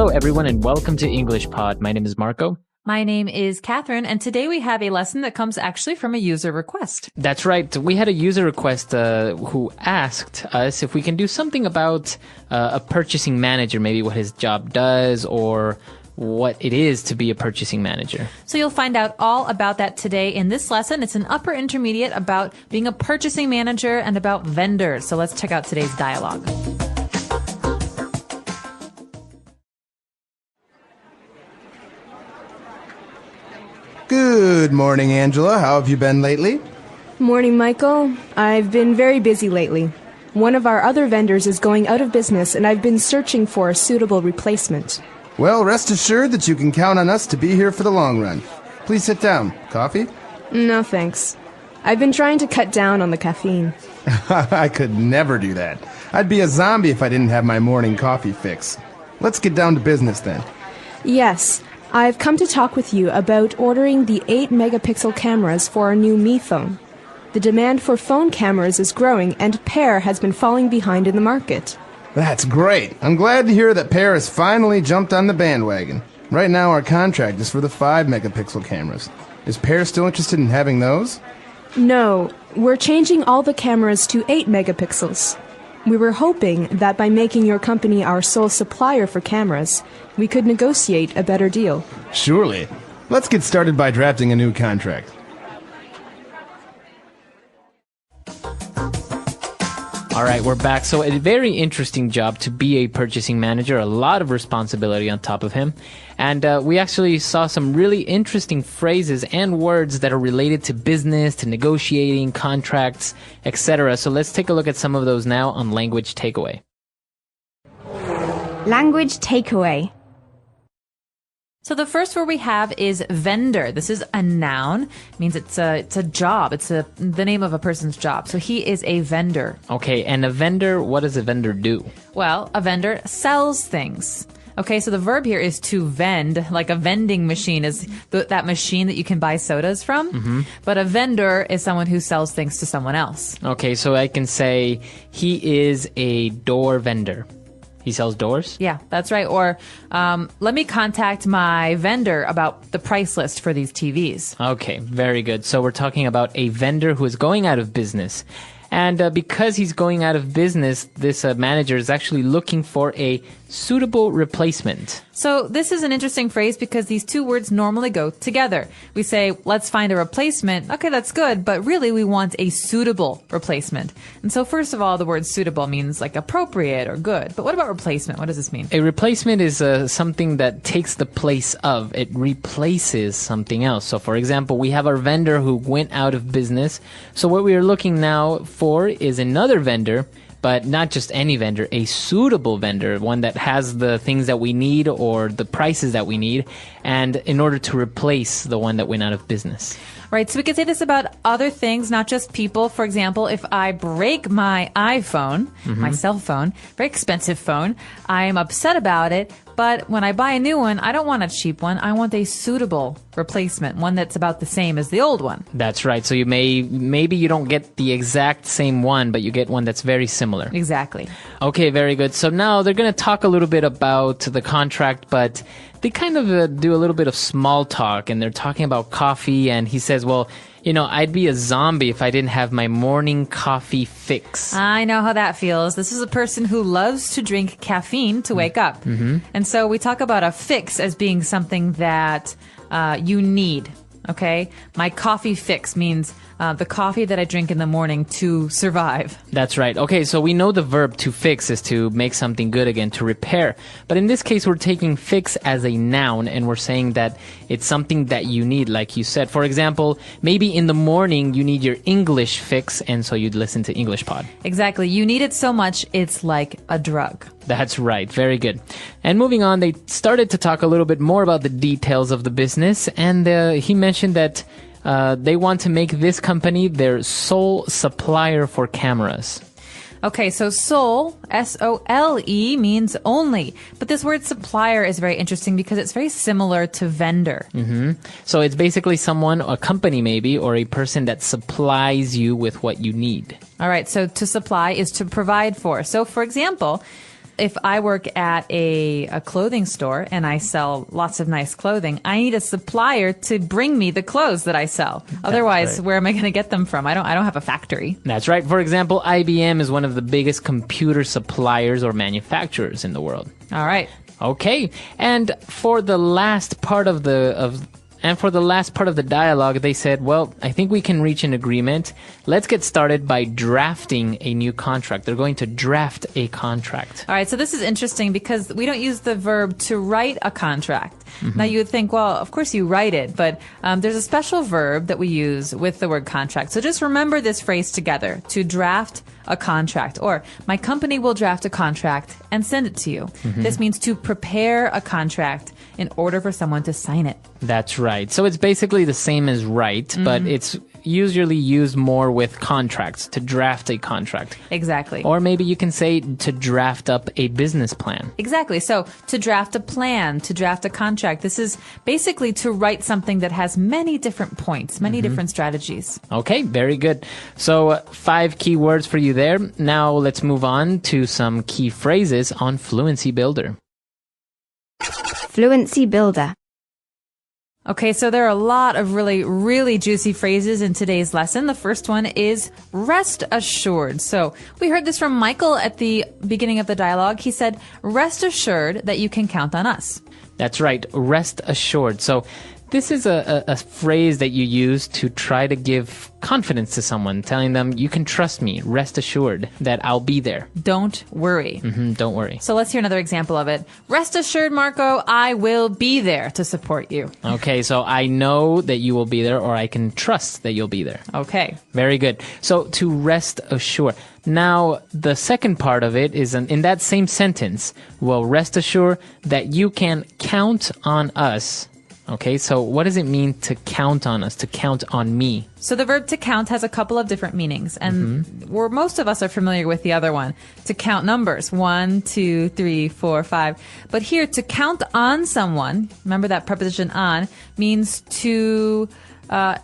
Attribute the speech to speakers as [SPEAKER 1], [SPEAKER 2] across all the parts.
[SPEAKER 1] Hello, everyone, and welcome to English Pod. My name is Marco.
[SPEAKER 2] My name is Catherine, and today we have a lesson that comes actually from a user request.
[SPEAKER 1] That's right. We had a user request who asked us if we can do something about a purchasing manager, maybe what his job does or what it is to be a purchasing manager.
[SPEAKER 2] So you'll find out all about that today in this lesson. It's an upper intermediate about being a purchasing manager and about vendors. So let's check out today's dialogue.
[SPEAKER 3] Good morning, Angela. How have you been lately?
[SPEAKER 4] Morning, Michael. I've been very busy lately. One of our other vendors is going out of business, and I've been searching for a suitable replacement.
[SPEAKER 3] Well, rest assured that you can count on us to be here for the long run. Please sit down. Coffee?
[SPEAKER 4] No, thanks. I've been trying to cut down on the caffeine.
[SPEAKER 3] I could never do that. I'd be a zombie if I didn't have my morning coffee fix. Let's get down to business then.
[SPEAKER 4] Yes, I've come to talk with you about ordering the 8-megapixel cameras for our new Mi phone. The demand for phone cameras is growing, and Pear has been falling behind in the market.
[SPEAKER 3] That's great. I'm glad to hear that Pear has finally jumped on the bandwagon. Right now our contract is for the 5-megapixel cameras. Is Pear still interested in having those?
[SPEAKER 4] No, we're changing all the cameras to 8 megapixels. We were hoping that by making your company our sole supplier for cameras, we could negotiate a better deal.
[SPEAKER 3] Surely. Let's get started by drafting a new contract.
[SPEAKER 1] All right, we're back. So a very interesting job to be a purchasing manager, a lot of responsibility on top of him. And we actually saw some really interesting phrases and words that are related to business, to negotiating, contracts, etc. So let's take a look at some of those now on Language Takeaway.
[SPEAKER 5] Language Takeaway.
[SPEAKER 2] So the first word we have is vendor. This is a noun. It means it's a job. It's the name of a person's job. So he is a vendor.
[SPEAKER 1] Okay, and a vendor, what does a vendor do?
[SPEAKER 2] Well, a vendor sells things. Okay, so the verb here is to vend, like a vending machine is that machine that you can buy sodas from. Mm-hmm. But a vendor is someone who sells things to someone else.
[SPEAKER 1] Okay, so I can say he is a door vendor. He sells doors?
[SPEAKER 2] Yeah, that's right. Or let me contact my vendor about the price list for these TVs.
[SPEAKER 1] Okay, very good. So we're talking about a vendor who is going out of business. And because he's going out of business, this manager is actually looking for a suitable replacement.
[SPEAKER 2] So this is an interesting phrase because these two words normally go together. We say, let's find a replacement. Okay, that's good, but really we want a suitable replacement. And so first of all, the word suitable means like appropriate or good. But what about replacement? What does this mean?
[SPEAKER 1] A replacement is something that takes the place of. It replaces something else. So for example, we have our vendor who went out of business. So what we are looking now for is another vendor, but not just any vendor, a suitable vendor, one that has the things that we need or the prices that we need, and in order to replace the one that went out of business.
[SPEAKER 2] Right, so we could say this about other things, not just people. For example, if I break my iPhone, my cell phone, very expensive phone, I am upset about it, but when I buy a new one, I don't want a cheap one. I want a suitable replacement, one that's about the same as the old one.
[SPEAKER 1] That's right. So you maybe you don't get the exact same one, but you get one that's very similar.
[SPEAKER 2] Exactly.
[SPEAKER 1] Okay, very good. So now they're going to talk a little bit about the contract, but they kind of do a little bit of small talk, and they're talking about coffee, and he says, well, you know, I'd be a zombie if I didn't have my morning coffee fix.
[SPEAKER 2] I know how that feels. This is a person who loves to drink caffeine to wake up. Mm-hmm. And so we talk about a fix as being something that you need. Okay? My coffee fix means the coffee that I drink in the morning to survive.
[SPEAKER 1] That's right. Okay, so we know the verb to fix is to make something good again, to repair. But in this case, we're taking fix as a noun, and we're saying that it's something that you need, like you said. For example, maybe in the morning you need your English fix, and so you'd listen to English Pod.
[SPEAKER 2] Exactly. You need it so much, it's like a drug.
[SPEAKER 1] That's right. Very good. And moving on, they started to talk a little bit more about the details of the business, and he mentioned that they want to make this company their sole supplier for cameras.
[SPEAKER 2] Okay, so sole, S-O-L-E, means only. But this word supplier is very interesting because it's very similar to vendor.
[SPEAKER 1] Mm-hmm. So it's basically someone, a company maybe, or a person that supplies you with what you need.
[SPEAKER 2] All right, so to supply is to provide for. So for example, if I work at a clothing store and I sell lots of nice clothing, I need a supplier to bring me the clothes that I sell. Otherwise,
[SPEAKER 1] right.
[SPEAKER 2] where am I going to get them from? I don't have a factory.
[SPEAKER 1] That's right. For example, IBM is one of the biggest computer suppliers or manufacturers in the world.
[SPEAKER 2] All right.
[SPEAKER 1] Okay. And for the last part of the dialogue, they said, well, I think we can reach an agreement. Let's get started by drafting a new contract. They're going to draft a contract.
[SPEAKER 2] All right, so this is interesting because we don't use the verb to write a contract. Now, you would think, well, of course you write it, but there's a special verb that we use with the word contract. So just remember this phrase together, to draft a contract, or my company will draft a contract and send it to you. This means to prepare a contract in order for someone to sign it.
[SPEAKER 1] That's right. So it's basically the same as write, but it's usually used more with contracts, to draft a contract.
[SPEAKER 2] Exactly.
[SPEAKER 1] Or maybe you can say to draft up a business plan.
[SPEAKER 2] Exactly. So to draft a plan, to draft a contract, this is basically to write something that has many different points, many different strategies.
[SPEAKER 1] Okay, very good. So 5 key words for you there. Now let's move on to some key phrases on Fluency Builder.
[SPEAKER 5] Fluency Builder.
[SPEAKER 2] Okay, so there are a lot of really, really juicy phrases in today's lesson. The first one is rest assured. So we heard this from Michael at the beginning of the dialogue. He said, rest assured that you can count on us.
[SPEAKER 1] That's right, rest assured. So this is a phrase that you use to try to give confidence to someone, telling them, you can trust me, rest assured that I'll be there.
[SPEAKER 2] Don't worry.
[SPEAKER 1] Don't worry.
[SPEAKER 2] So let's hear another example of it. Rest assured, Marco, I will be there to support you.
[SPEAKER 1] Okay, so I know that you will be there, or I can trust that you'll be there.
[SPEAKER 2] Okay.
[SPEAKER 1] Very good. So to rest assured. Now, the second part of it is in that same sentence, well, rest assured that you can count on us. Okay, so what does it mean to count on us, to count on me?
[SPEAKER 2] So the verb to count has a couple of different meanings, and most of us are familiar with the other one. To count numbers, 1, 2, 3, 4, 5. But here, to count on someone, remember that preposition on, means to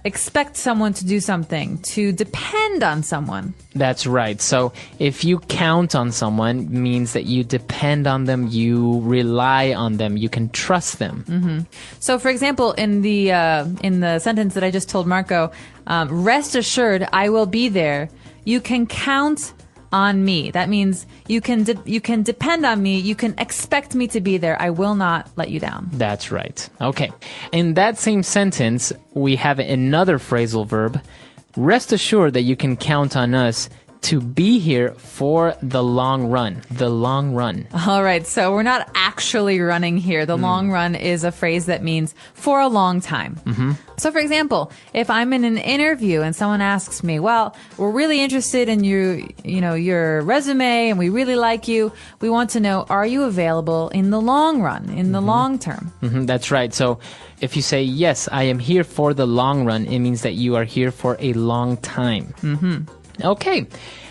[SPEAKER 2] expect someone to do something, to depend on someone.
[SPEAKER 1] That's right. So if you count on someone, means that you depend on them, you rely on them, you can trust them.
[SPEAKER 2] So, for example, in the sentence that I just told Marco, rest assured, I will be there. You can count on me. That means you can depend on me. You can expect me to be there. I will not let you down.
[SPEAKER 1] That's right. Okay. In that same sentence, we have another phrasal verb. Rest assured that you can count on us to be here for the long run. The long run.
[SPEAKER 2] All right. So we're not actually running here. The long run is a phrase that means for a long time. So, for example, if I'm in an interview and someone asks me, well, we're really interested in your resume and we really like you. We want to know, are you available in the long run, in the long term?
[SPEAKER 1] That's right. So if you say, yes, I am here for the long run, it means that you are here for a long time. Okay.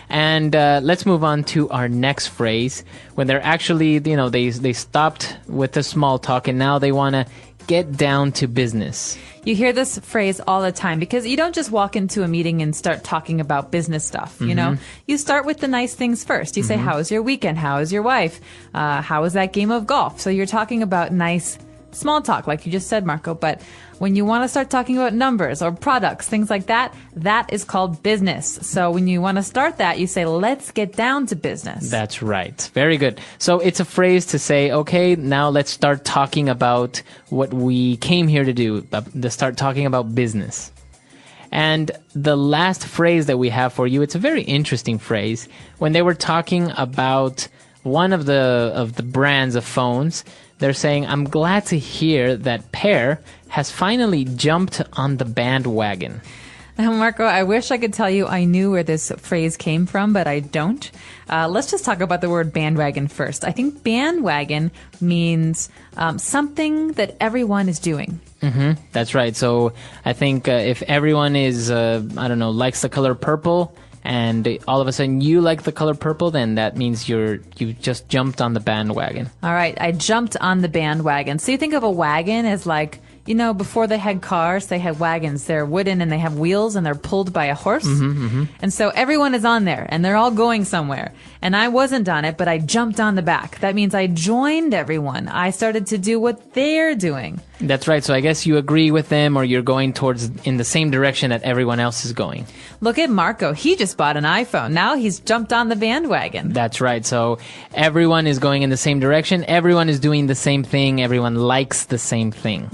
[SPEAKER 1] And let's move on to our next phrase. When they're actually, they stopped with the small talk and now they want to get down to business.
[SPEAKER 2] You hear this phrase all the time because you don't just walk into a meeting and start talking about business stuff, you know? You start with the nice things first. You say, how was your weekend? How is your wife? How was that game of golf? So you're talking about nice small talk, like you just said, Marco. But when you want to start talking about numbers or products, things like that, that is called business. So when you want to start that, you say, let's get down to business.
[SPEAKER 1] That's right. Very good. So it's a phrase to say, okay, now let's start talking about what we came here to do, to start talking about business. And the last phrase that we have for you, it's a very interesting phrase. When they were talking about one of the brands of phones, they're saying, I'm glad to hear that Per has finally jumped on the bandwagon.
[SPEAKER 2] Now, Marco, I wish I could tell you I knew where this phrase came from, but I don't. Let's just talk about the word bandwagon first. I think bandwagon means something that everyone is doing.
[SPEAKER 1] That's right. So I think if everyone is, likes the color purple, and all of a sudden you like the color purple, then that means you just jumped on the bandwagon.
[SPEAKER 2] All right, I jumped on the bandwagon. So you think of a wagon as like, before they had cars, they had wagons. They're wooden and they have wheels and they're pulled by a horse. And so everyone is on there and they're all going somewhere. And I wasn't on it, but I jumped on the back. That means I joined everyone. I started to do what they're doing.
[SPEAKER 1] That's right. So I guess you agree with them, or you're going towards in the same direction that everyone else is going.
[SPEAKER 2] Look at Marco. He just bought an iPhone. Now he's jumped on the bandwagon.
[SPEAKER 1] That's right. So everyone is going in the same direction. Everyone is doing the same thing. Everyone likes the same thing.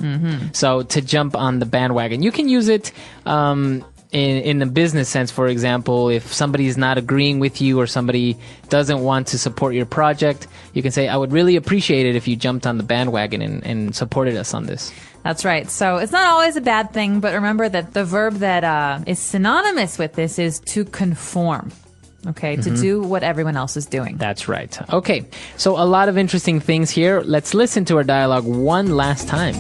[SPEAKER 1] So to jump on the bandwagon, you can use it in the business sense. For example, if somebody is not agreeing with you or somebody doesn't want to support your project, you can say, I would really appreciate it if you jumped on the bandwagon and supported us on this.
[SPEAKER 2] That's right. So it's not always a bad thing, but remember that the verb that is synonymous with this is to conform. Okay, to do what everyone else is doing.
[SPEAKER 1] That's right. Okay, so a lot of interesting things here. Let's listen to our dialogue one last time.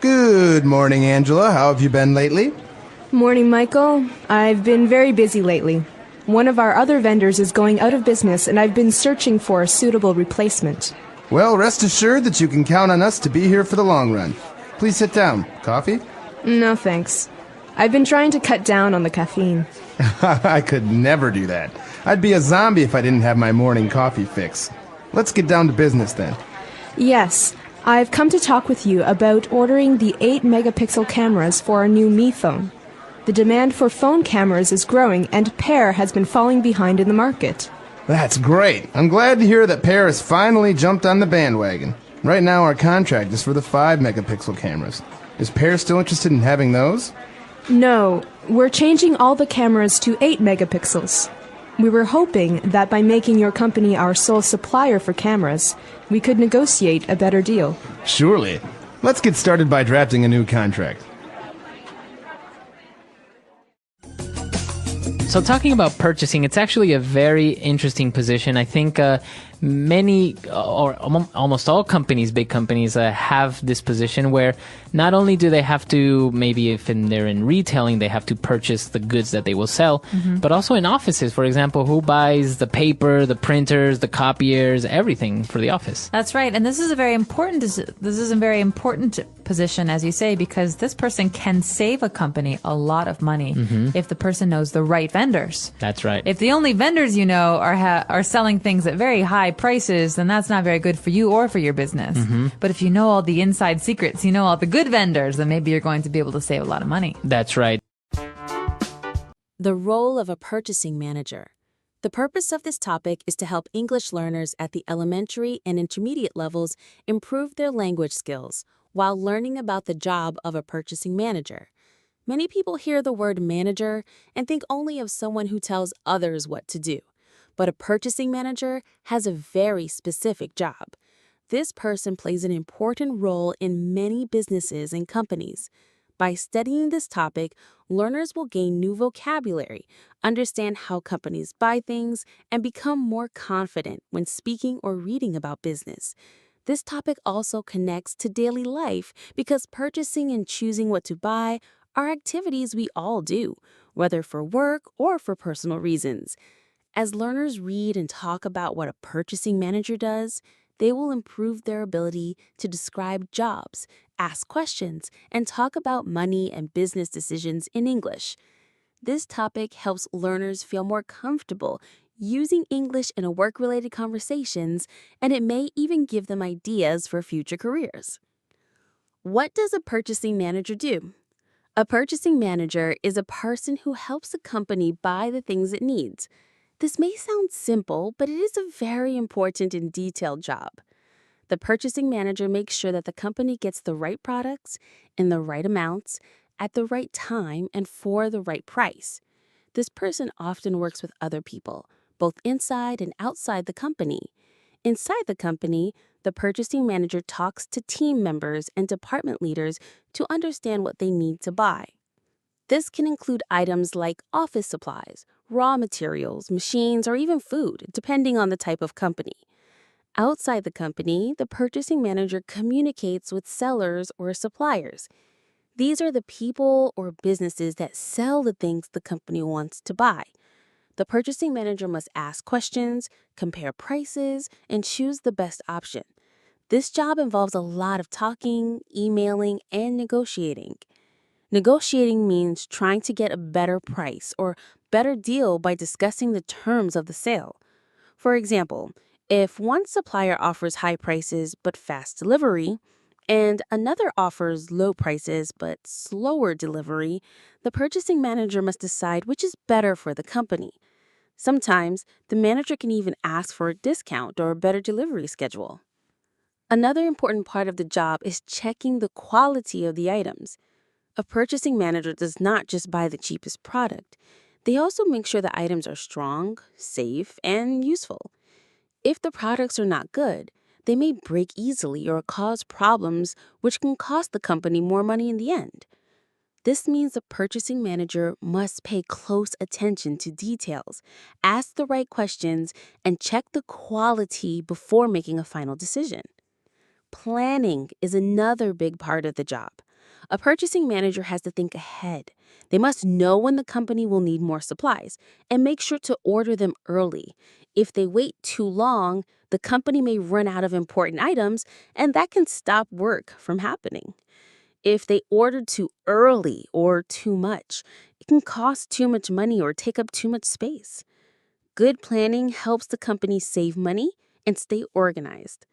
[SPEAKER 3] Good morning, Angela. How have you been lately?
[SPEAKER 4] Morning, Michael. I've been very busy lately. One of our other vendors is going out of business, and I've been searching for a suitable replacement.
[SPEAKER 3] Well, rest assured that you can count on us to be here for the long run. Please sit down. Coffee?
[SPEAKER 4] No, thanks. I've been trying to cut down on the caffeine.
[SPEAKER 3] I could never do that. I'd be a zombie if I didn't have my morning coffee fix. Let's get down to business then.
[SPEAKER 4] Yes, I've come to talk with you about ordering the 8-megapixel cameras for our new Me phone. The demand for phone cameras is growing, and Pear has been falling behind in the market.
[SPEAKER 3] That's great. I'm glad to hear that Pear has finally jumped on the bandwagon. Right now our contract is for the 5-megapixel cameras. Is Pear still interested in having those?
[SPEAKER 4] No, we're changing all the cameras to 8 megapixels. We were hoping that by making your company our sole supplier for cameras, we could negotiate a better deal.
[SPEAKER 3] Surely. Let's get started by drafting a new contract.
[SPEAKER 1] So talking about purchasing, it's actually a very interesting position. I think many or almost all companies, big companies, have this position where not only do they have to, maybe if they're in retailing, they have to purchase the goods that they will sell, but also in offices, for example, who buys the paper, the printers, the copiers, everything for the office.
[SPEAKER 2] That's right. And this is a very important position, as you say, because this person can save a company a lot of money if the person knows the right vendors.
[SPEAKER 1] That's right.
[SPEAKER 2] If the only vendors you know are selling things at very high prices, then that's not very good for you or for your business. But if you know all the inside secrets, you know all the good vendors, then maybe you're going to be able to save a lot of money.
[SPEAKER 1] That's right.
[SPEAKER 5] The role of a purchasing manager. The purpose of this topic is to help English learners at the elementary and intermediate levels improve their language skills while learning about the job of a purchasing manager. Many people hear the word manager and think only of someone who tells others what to do. But a purchasing manager has a very specific job. This person plays an important role in many businesses and companies. By studying this topic, learners will gain new vocabulary, understand how companies buy things, and become more confident when speaking or reading about business. This topic also connects to daily life because purchasing and choosing what to buy are activities we all do, whether for work or for personal reasons. As learners read and talk about what a purchasing manager does, they will improve their ability to describe jobs, ask questions, and talk about money and business decisions in English. This topic helps learners feel more comfortable using English in work-related conversations, and it may even give them ideas for future careers. What does a purchasing manager do? A purchasing manager is a person who helps a company buy the things it needs. This may sound simple, but it is a very important and detailed job. The purchasing manager makes sure that the company gets the right products in the right amounts, at the right time, and for the right price. This person often works with other people, both inside and outside the company. Inside the company, the purchasing manager talks to team members and department leaders to understand what they need to buy. This can include items like office supplies, raw materials, machines, or even food, depending on the type of company. Outside the company, the purchasing manager communicates with sellers or suppliers. These are the people or businesses that sell the things the company wants to buy. The purchasing manager must ask questions, compare prices, and choose the best option. This job involves a lot of talking, emailing, and negotiating. Negotiating means trying to get a better price or better deal by discussing the terms of the sale. For example, if one supplier offers high prices but fast delivery, and another offers low prices but slower delivery, the purchasing manager must decide which is better for the company. Sometimes, the manager can even ask for a discount or a better delivery schedule. Another important part of the job is checking the quality of the items. A purchasing manager does not just buy the cheapest product. They also make sure the items are strong, safe, and useful. If the products are not good, they may break easily or cause problems, which can cost the company more money in the end. This means the purchasing manager must pay close attention to details, ask the right questions, and check the quality before making a final decision. Planning is another big part of the job. A purchasing manager has to think ahead. They must know when the company will need more supplies and make sure to order them early. If they wait too long, the company may run out of important items, and that can stop work from happening. If they order too early or too much, it can cost too much money or take up too much space. Good planning helps the company save money and stay organized.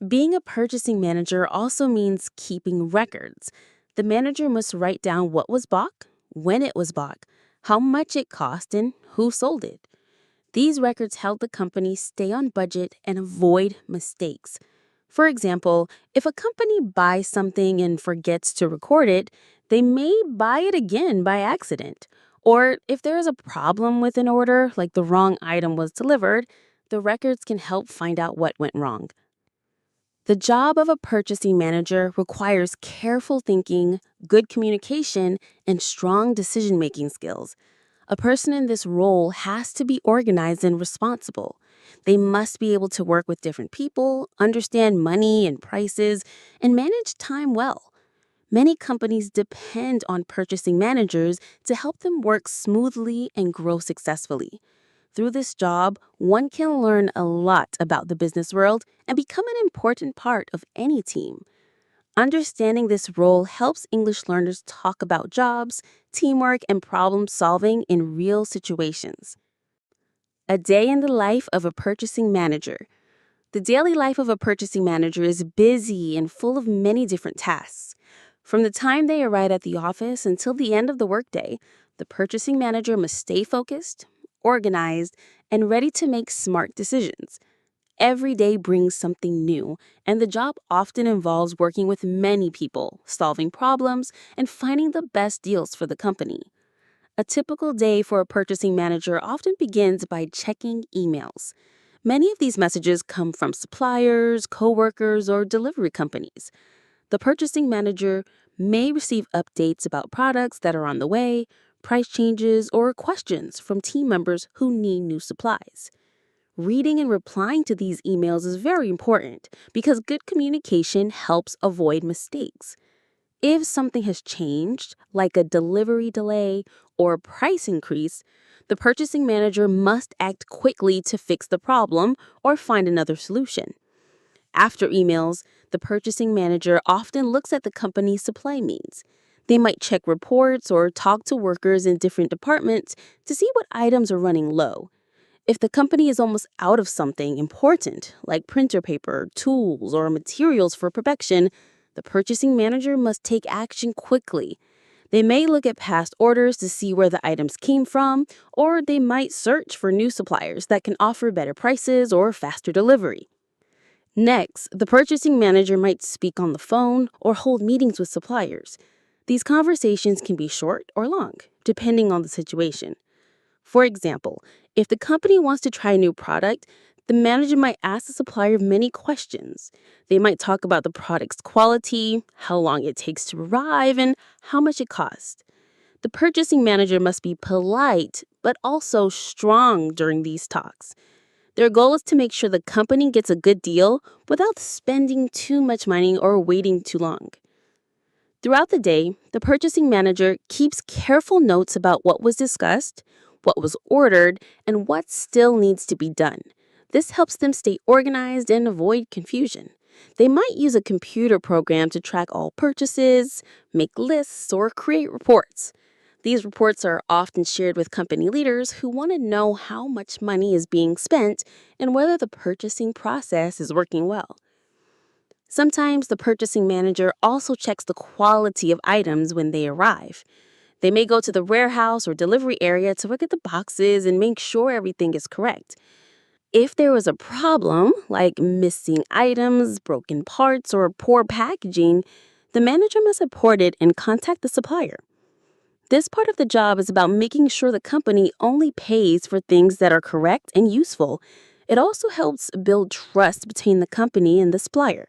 [SPEAKER 5] Being a purchasing manager also means keeping records. The manager must write down what was bought, when it was bought, how much it cost, and who sold it. These records help the company stay on budget and avoid mistakes. For example, if a company buys something and forgets to record it, they may buy it again by accident. Or if there is a problem with an order, like the wrong item was delivered, the records can help find out what went wrong. The job of a purchasing manager requires careful thinking, good communication, and strong decision-making skills. A person in this role has to be organized and responsible. They must be able to work with different people, understand money and prices, and manage time well. Many companies depend on purchasing managers to help them work smoothly and grow successfully. Through this job, one can learn a lot about the business world and become an important part of any team. Understanding this role helps English learners talk about jobs, teamwork, and problem solving in real situations. A day in the life of a purchasing manager. The daily life of a purchasing manager is busy and full of many different tasks. From the time they arrive at the office until the end of the workday, the purchasing manager must stay focused, organized, and ready to make smart decisions. Every day brings something new, and the job often involves working with many people, solving problems, and finding the best deals for the company. A typical day for a purchasing manager often begins by checking emails. Many of these messages come from suppliers, coworkers, or delivery companies. The purchasing manager may receive updates about products that are on the way, price changes, or questions from team members who need new supplies. Reading and replying to these emails is very important because good communication helps avoid mistakes. If something has changed, like a delivery delay or a price increase, the purchasing manager must act quickly to fix the problem or find another solution. After emails, the purchasing manager often looks at the company's supply needs. They might check reports or talk to workers in different departments to see what items are running low. If the company is almost out of something important, like printer paper, tools, or materials for production, the purchasing manager must take action quickly. They may look at past orders to see where the items came from, or they might search for new suppliers that can offer better prices or faster delivery. Next, the purchasing manager might speak on the phone or hold meetings with suppliers. These conversations can be short or long, depending on the situation. For example, if the company wants to try a new product, the manager might ask the supplier many questions. They might talk about the product's quality, how long it takes to arrive, and how much it costs. The purchasing manager must be polite, but also strong during these talks. Their goal is to make sure the company gets a good deal without spending too much money or waiting too long. Throughout the day, the purchasing manager keeps careful notes about what was discussed, what was ordered, and what still needs to be done. This helps them stay organized and avoid confusion. They might use a computer program to track all purchases, make lists, or create reports. These reports are often shared with company leaders who want to know how much money is being spent and whether the purchasing process is working well. Sometimes the purchasing manager also checks the quality of items when they arrive. They may go to the warehouse or delivery area to look at the boxes and make sure everything is correct. If there was a problem, like missing items, broken parts, or poor packaging, the manager must report it and contact the supplier. This part of the job is about making sure the company only pays for things that are correct and useful. It also helps build trust between the company and the supplier.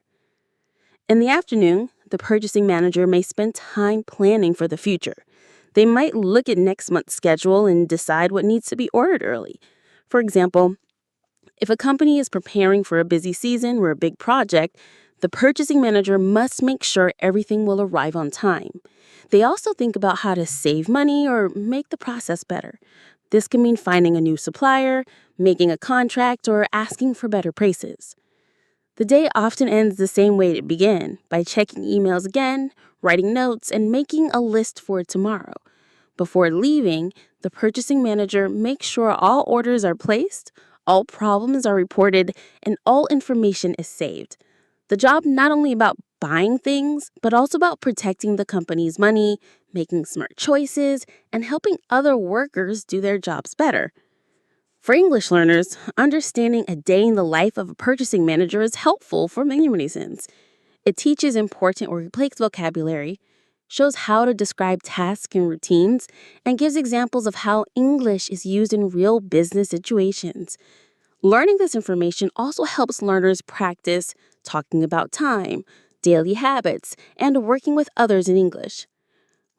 [SPEAKER 5] In the afternoon, the purchasing manager may spend time planning for the future. They might look at next month's schedule and decide what needs to be ordered early. For example, if a company is preparing for a busy season or a big project, the purchasing manager must make sure everything will arrive on time. They also think about how to save money or make the process better. This can mean finding a new supplier, making a contract, or asking for better prices. The day often ends the same way it began, by checking emails again, writing notes, and making a list for tomorrow. Before leaving, the purchasing manager makes sure all orders are placed, all problems are reported, and all information is saved. The job not only about buying things, but also about protecting the company's money, making smart choices, and helping other workers do their jobs better. For English learners, understanding a day in the life of a purchasing manager is helpful for many reasons. It teaches important workplace vocabulary, shows how to describe tasks and routines, and gives examples of how English is used in real business situations. Learning this information also helps learners practice talking about time, daily habits, and working with others in English.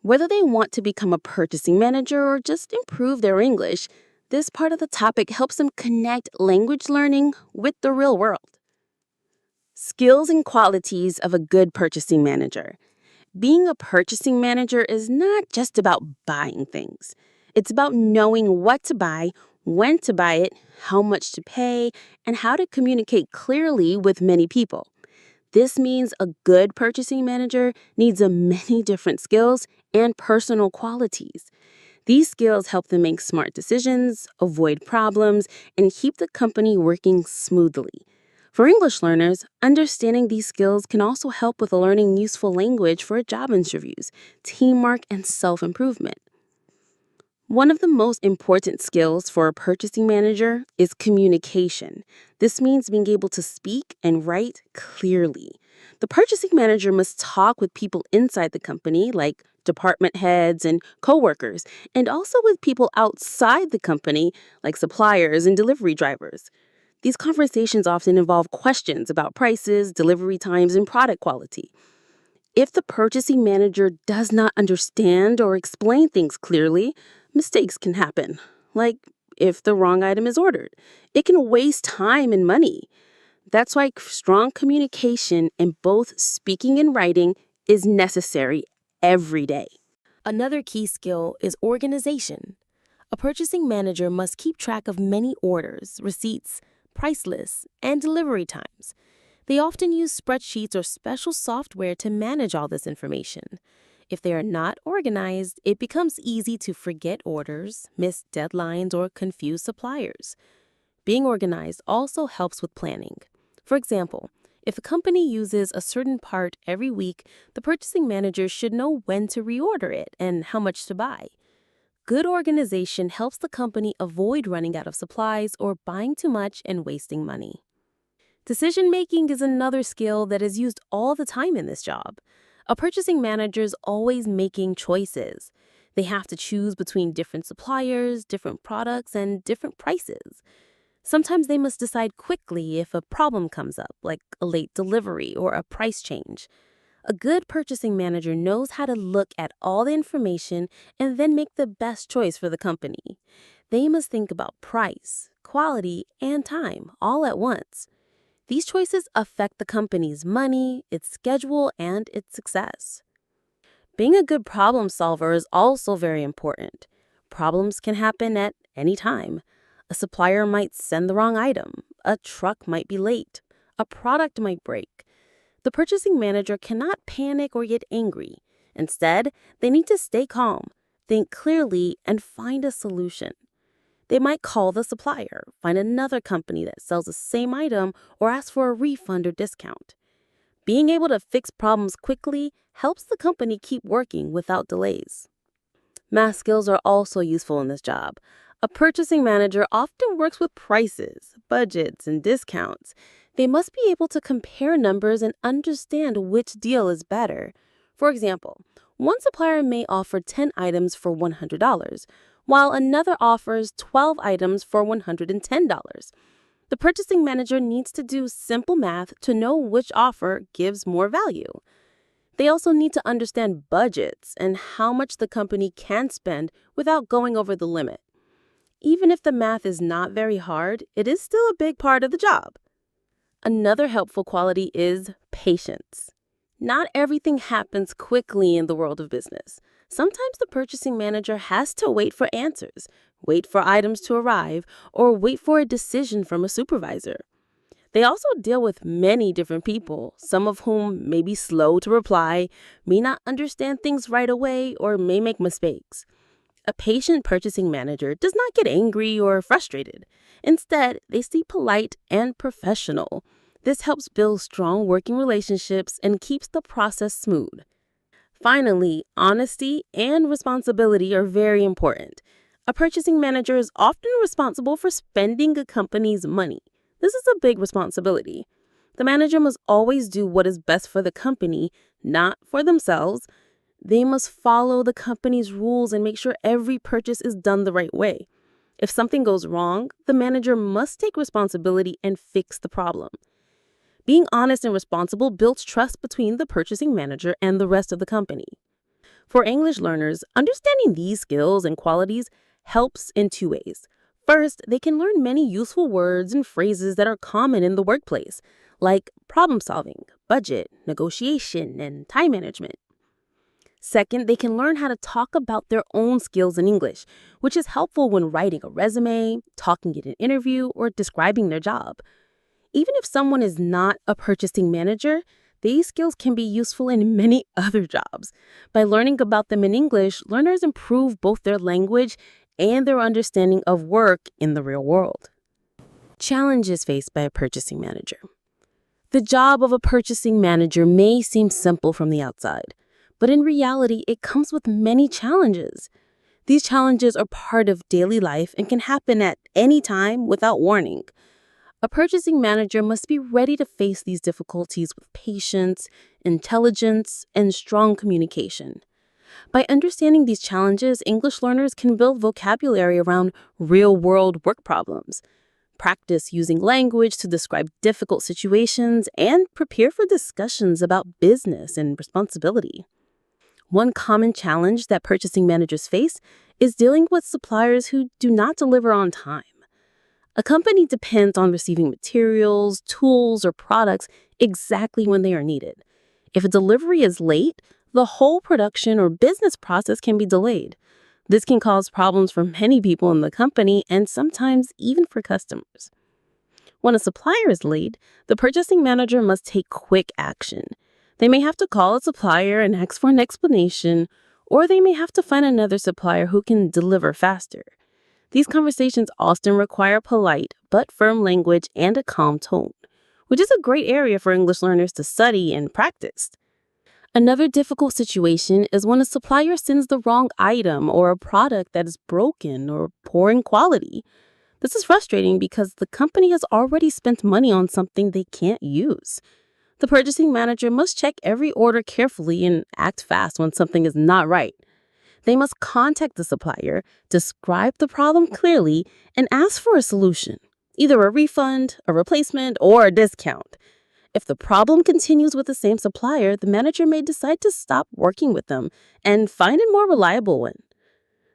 [SPEAKER 5] Whether they want to become a purchasing manager or just improve their English, this part of the topic helps them connect language learning with the real world. Skills and qualities of a good purchasing manager. Being a purchasing manager is not just about buying things. It's about knowing what to buy, when to buy it, how much to pay, and how to communicate clearly with many people. This means a good purchasing manager needs many different skills and personal qualities. These skills help them make smart decisions, avoid problems, and keep the company working smoothly. For English learners, understanding these skills can also help with learning useful language for job interviews, teamwork, and self-improvement. One of the most important skills for a purchasing manager is communication. This means being able to speak and write clearly. The purchasing manager must talk with people inside the company, like department heads and coworkers, and also with people outside the company, like suppliers and delivery drivers. These conversations often involve questions about prices, delivery times, and product quality. If the purchasing manager does not understand or explain things clearly, mistakes can happen, like if the wrong item is ordered. It can waste time and money. That's why strong communication in both speaking and writing is necessary every day.
[SPEAKER 6] Another key skill is organization. A purchasing manager must keep track of many orders, receipts, price lists, and delivery times. They often use spreadsheets or special software to manage all this information. If they are not organized, it becomes easy to forget orders, miss deadlines, or confuse suppliers. Being organized also helps with planning. For example, if a company uses a certain part every week, the purchasing manager should know when to reorder it and how much to buy. Good organization helps the company avoid running out of supplies or buying too much and wasting money. Decision-making is another skill that is used all the time in this job. A purchasing manager is always making choices. They have to choose between different suppliers, different products, and different prices. Sometimes they must decide quickly if a problem comes up, like a late delivery or a price change. A good purchasing manager knows how to look at all the information and then make the best choice for the company. They must think about price, quality, and time all at once. These choices affect the company's money, its schedule, and its success. Being a good problem solver is also very important. Problems can happen at any time. A supplier might send the wrong item. A truck might be late. A product might break. The purchasing manager cannot panic or get angry. Instead, they need to stay calm, think clearly, and find a solution. They might call the supplier, find another company that sells the same item, or ask for a refund or discount. Being able to fix problems quickly helps the company keep working without delays. Math skills are also useful in this job. A purchasing manager often works with prices, budgets, and discounts. They must be able to compare numbers and understand which deal is better. For example, one supplier may offer 10 items for $100, while another offers 12 items for $110. The purchasing manager needs to do simple math to know which offer gives more value. They also need to understand budgets and how much the company can spend without going over the limit. Even if the math is not very hard, it is still a big part of the job. Another helpful quality is patience. Not everything happens quickly in the world of business. Sometimes the purchasing manager has to wait for answers, wait for items to arrive, or wait for a decision from a supervisor. They also deal with many different people, some of whom may be slow to reply, may not understand things right away, or may make mistakes. A patient purchasing manager does not get angry or frustrated. Instead, they stay polite and professional. This helps build strong working relationships and keeps the process smooth. Finally, honesty and responsibility are very important. A purchasing manager is often responsible for spending a company's money. This is a big responsibility. The manager must always do what is best for the company, not for themselves. They must follow the company's rules and make sure every purchase is done the right way. If something goes wrong, the manager must take responsibility and fix the problem. Being honest and responsible builds trust between the purchasing manager and the rest of the company. For English learners, understanding these skills and qualities helps in two ways. First, they can learn many useful words and phrases that are common in the workplace, like problem solving, budget, negotiation, and time management. Second, they can learn how to talk about their own skills in English, which is helpful when writing a resume, talking in an interview, or describing their job. Even if someone is not a purchasing manager, these skills can be useful in many other jobs. By learning about them in English, learners improve both their language and their understanding of work in the real world. Challenges faced by a purchasing manager. The job of a purchasing manager may seem simple from the outside, but in reality, it comes with many challenges. These challenges are part of daily life and can happen at any time without warning. A purchasing manager must be ready to face these difficulties with patience, intelligence, and strong communication. By understanding these challenges, English learners can build vocabulary around real-world work problems, practice using language to describe difficult situations, and prepare for discussions about business and responsibility. One common challenge that purchasing managers face is dealing with suppliers who do not deliver on time. A company depends on receiving materials, tools, or products exactly when they are needed. If a delivery is late, the whole production or business process can be delayed. This can cause problems for many people in the company and sometimes even for customers. When a supplier is late, the purchasing manager must take quick action. They may have to call a supplier and ask for an explanation, or they may have to find another supplier who can deliver faster. These conversations often require polite but firm language and a calm tone, which is a great area for English learners to study and practice. Another difficult situation is when a supplier sends the wrong item or a product that is broken or poor in quality. This is frustrating because the company has already spent money on something they can't use. The purchasing manager must check every order carefully and act fast when something is not right. They must contact the supplier, describe the problem clearly, and ask for a solution, either a refund, a replacement, or a discount. If the problem continues with the same supplier, the manager may decide to stop working with them and find a more reliable one.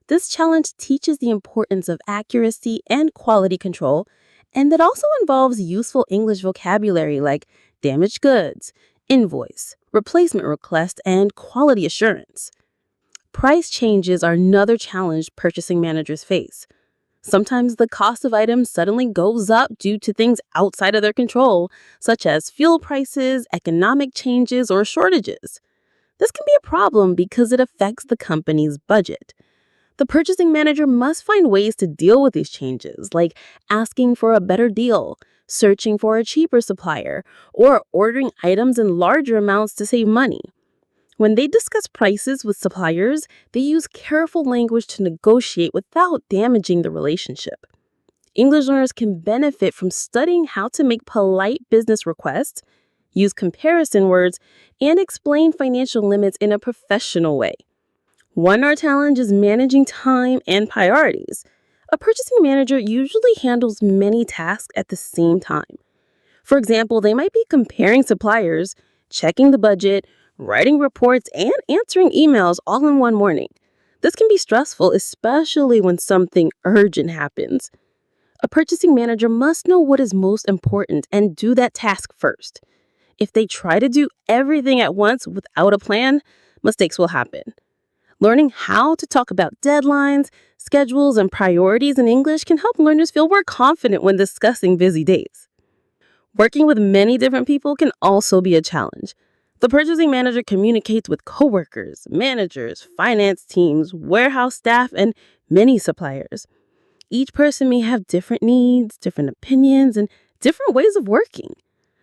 [SPEAKER 6] This challenge teaches the importance of accuracy and quality control, and it also involves useful English vocabulary like damaged goods, invoice, replacement request, and quality assurance. Price changes are another challenge purchasing managers face. Sometimes the cost of items suddenly goes up due to things outside of their control, such as fuel prices, economic changes, or shortages. This can be a problem because it affects the company's budget. The purchasing manager must find ways to deal with these changes, like asking for a better deal, searching for a cheaper supplier, or ordering items in larger amounts to save money. When they discuss prices with suppliers, they use careful language to negotiate without damaging the relationship. English learners can benefit from studying how to make polite business requests, use comparison words, and explain financial limits in a professional way. One more challenge is managing time and priorities. A purchasing manager usually handles many tasks at the same time. For example, they might be comparing suppliers, checking the budget, writing reports, and answering emails all in one morning. This can be stressful, especially when something urgent happens. A purchasing manager must know what is most important and do that task first. If they try to do everything at once without a plan, mistakes will happen. Learning how to talk about deadlines, schedules, and priorities in English can help learners feel more confident when discussing busy days. Working with many different people can also be a challenge. The purchasing manager communicates with coworkers, managers, finance teams, warehouse staff, and many suppliers. Each person may have different needs, different opinions, and different ways of working.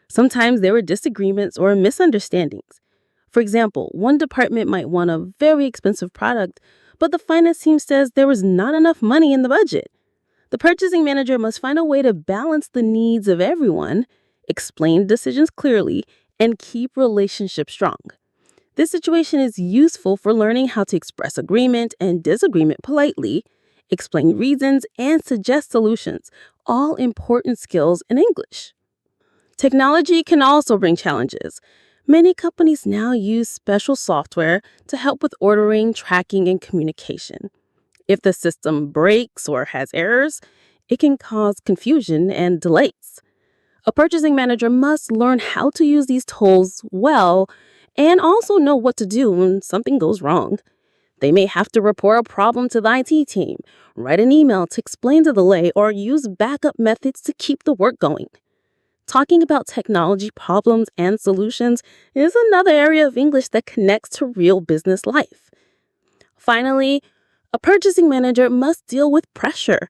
[SPEAKER 6] Sometimes there are disagreements or misunderstandings. For example, one department might want a very expensive product, but the finance team says there was not enough money in the budget. The purchasing manager must find a way to balance the needs of everyone, explain decisions clearly, and keep relationships strong. This situation is useful for learning how to express agreement and disagreement politely, explain reasons, and suggest solutions, all important skills in English. Technology can also bring challenges. Many companies now use special software to help with ordering, tracking, and communication. If the system breaks or has errors, it can cause confusion and delays. A purchasing manager must learn how to use these tools well and also know what to do when something goes wrong. They may have to report a problem to the IT team, write an email to explain the delay, or use backup methods to keep the work going. Talking about technology problems and solutions is another area of English that connects to real business life. Finally, a purchasing manager must deal with pressure.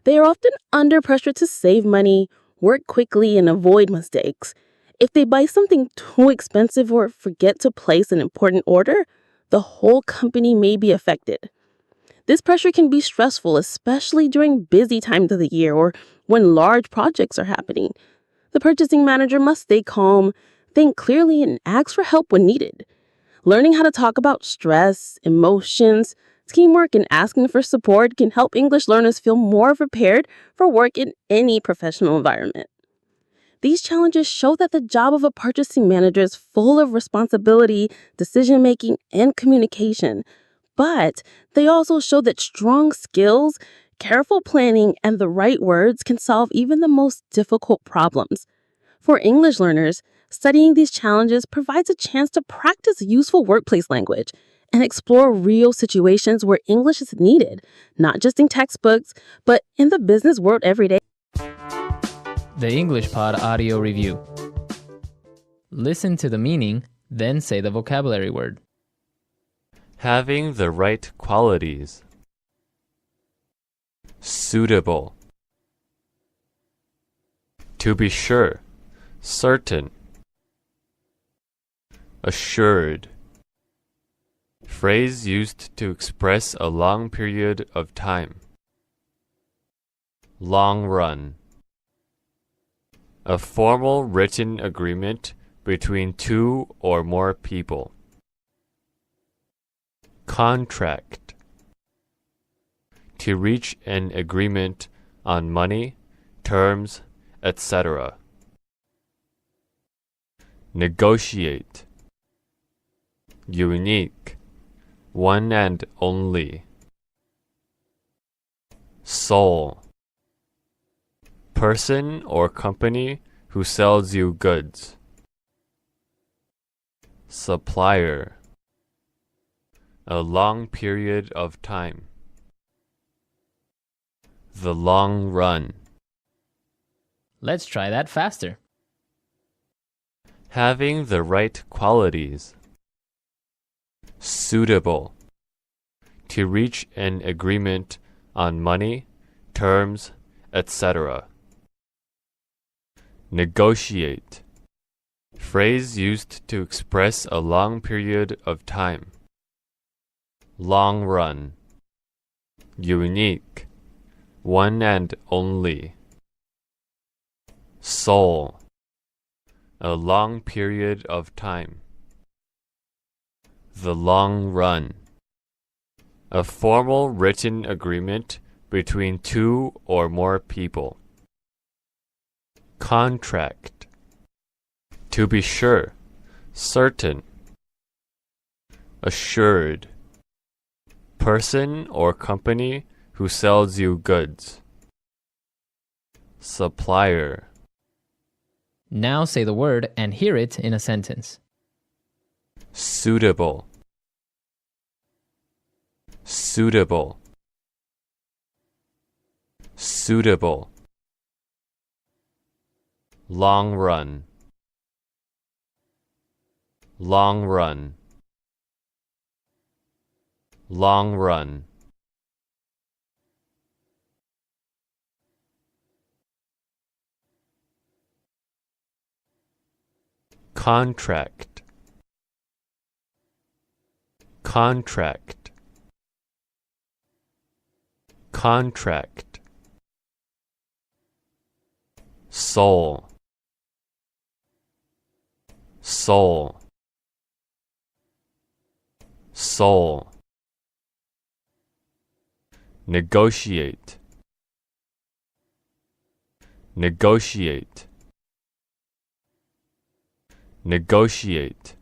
[SPEAKER 6] They are often under pressure to save money, work quickly, and avoid mistakes. If they buy something too expensive or forget to place an important order, the whole company may be affected. This pressure can be stressful, especially during busy times of the year or when large projects are happening. The purchasing manager must stay calm, think clearly, and ask for help when needed. Learning how to talk about stress, emotions, teamwork, and asking for support can help English learners feel more prepared for work in any professional environment. These challenges show that the job of a purchasing manager is full of responsibility, decision-making, and communication. But they also show that strong skills, careful planning, and the right words can solve even the most difficult problems. For English learners, studying these challenges provides a chance to practice useful workplace language and explore real situations where English is needed, not just in textbooks, but in the business world every day.
[SPEAKER 1] The English Pod Audio Review. Listen to the meaning, then say the vocabulary word.
[SPEAKER 7] Having the right qualities. Suitable. To be sure. Certain. Assured. Phrase used to express a long period of time. Long run. A formal written agreement between two or more people. Contract. To reach an agreement on money, terms, etc. Negotiate. Unique. One and only. Sole. Person or company who sells you goods. Supplier. A long period of time. The long run.
[SPEAKER 1] Let's try that faster.
[SPEAKER 7] Having the right qualities. Suitable. To reach an agreement on money, terms, etc. Negotiate. Phrase used to express a long period of time. Long run. Unique. One and only. Soul. A long period of time. The long run. A formal written agreement between two or more people. Contract. To be sure, certain. Assured. Person or company who sells you goods. Supplier.
[SPEAKER 1] Now say the word and hear it in a sentence.
[SPEAKER 7] Suitable. Suitable. Suitable. Long run. Long run. Long run. Contract. Contract. Contract. Soul. Soul. Soul. Negotiate. Negotiate. Negotiate.